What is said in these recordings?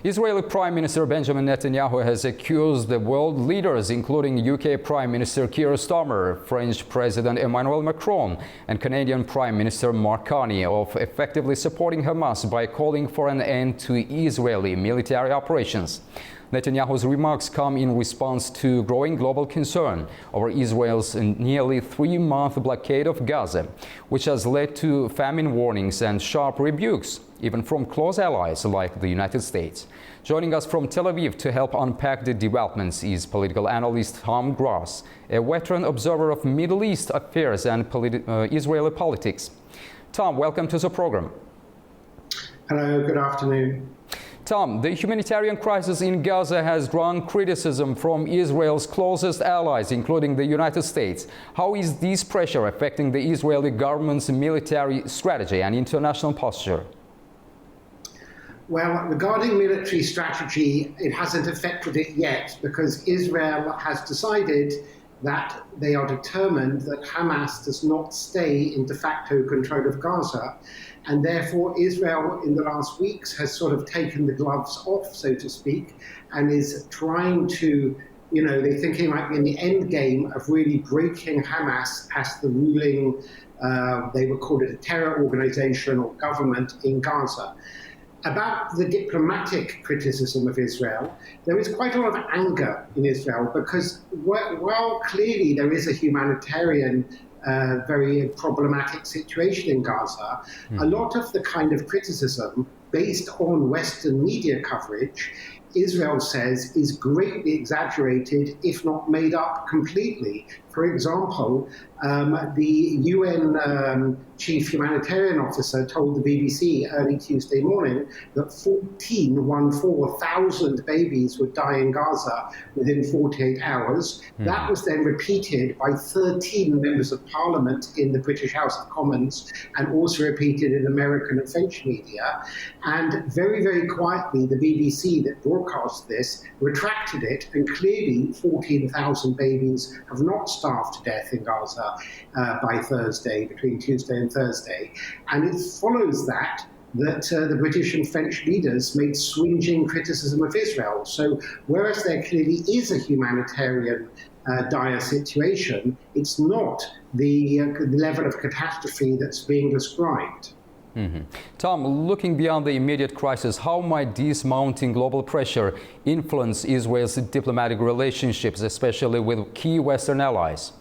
Israeli Prime Minister Benjamin Netanyahu has accused the world leaders, including UK Prime Minister Keir Starmer, French President Emmanuel Macron, and Canadian Prime Minister Mark Carney, of effectively supporting Hamas by calling for an end to Israeli military operations. Netanyahu's remarks come in response to growing global concern over Israel's nearly 3-month blockade of Gaza, which has led to famine warnings and sharp rebukes, even from close allies like the United States. Joining us from Tel Aviv to help unpack the developments is political analyst Tom Gross, a veteran observer of Middle East affairs and Israeli politics. Tom, welcome to the program. Hello, good afternoon. Tom, the humanitarian crisis in Gaza has drawn criticism from Israel's closest allies, including the United States. How is this pressure affecting the Israeli government's military strategy and international posture? Well, regarding military strategy, it hasn't affected it yet because Israel has decided that they are determined that Hamas does not stay in de facto control of Gaza. And therefore, Israel in the last weeks has sort of taken the gloves off, so to speak, and is trying to, they're thinking like in the end game of really breaking Hamas as the ruling, they would call it a terror organization or government in Gaza. About the diplomatic criticism of Israel, there is quite a lot of anger in Israel because while clearly there is a humanitarian very problematic situation in Gaza, a lot of the kind of criticism based on Western media coverage, Israel says, is greatly exaggerated, if not made up completely. For example, the UN chief humanitarian officer told the BBC early Tuesday morning that 14,000 babies would die in Gaza within 48 hours. That was then repeated by 13 members of parliament in the British House of Commons and also repeated in American and French media. And very, very quietly, the BBC that broadcast this retracted it, and clearly 14,000 babies have not starved to death in Gaza by Thursday, between Tuesday and Thursday. And it follows that the British and French leaders made swingeing criticism of Israel. So whereas there clearly is a humanitarian dire situation, it's not the level of catastrophe that's being described. Tom, looking beyond the immediate crisis, how might this mounting global pressure influence Israel's diplomatic relationships, especially with key Western allies?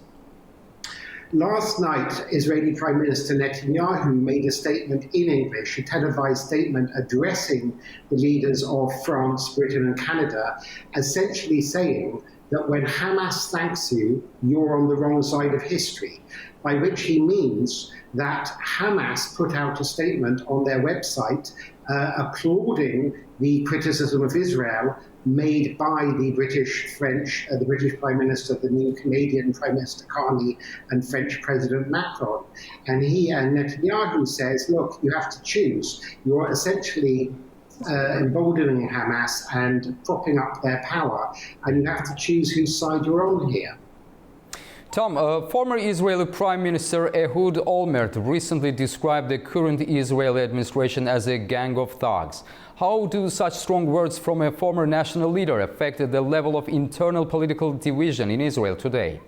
Last night, Israeli Prime Minister Netanyahu made a statement in English, a televised statement addressing the leaders of France, Britain and Canada, essentially saying that when Hamas thanks you, you're on the wrong side of history, by which he means that Hamas put out a statement on their website applauding the criticism of Israel made by the British Prime Minister, the new Canadian Prime Minister Carney, and French President Macron. And Netanyahu says, look, you have to choose. You're essentially emboldening Hamas and propping up their power, and you have to choose whose side you're on here. Tom, former Israeli Prime Minister Ehud Olmert recently described the current Israeli administration as a gang of thugs. How do such strong words from a former national leader affect the level of internal political division in Israel today?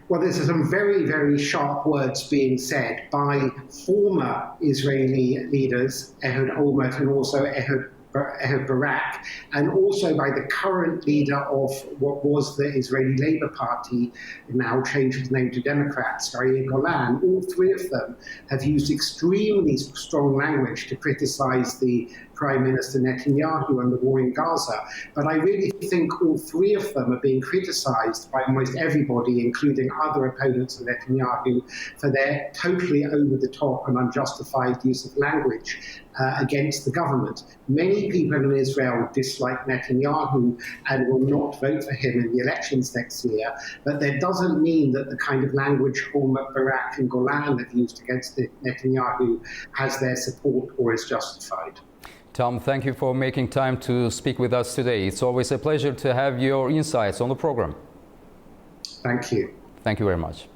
Well, there's some very, very sharp words being said by former Israeli leaders, Ehud Olmert and also Ehud Barak, and also by the current leader of what was the Israeli Labour Party, now changed its name to Democrats, Yair Golan. All three of them have used extremely strong language to criticize the Prime Minister Netanyahu and the war in Gaza. But I really think all three of them are being criticized by almost everybody, including other opponents of Netanyahu, for their totally over-the-top and unjustified use of language against the government. Many people in Israel dislike Netanyahu and will not vote for him in the elections next year, but that doesn't mean that the kind of language Olmert, Barak and Golan have used against Netanyahu has their support or is justified. Tom, thank you for making time to speak with us today. It's always a pleasure to have your insights on the program. Thank you. Thank you very much.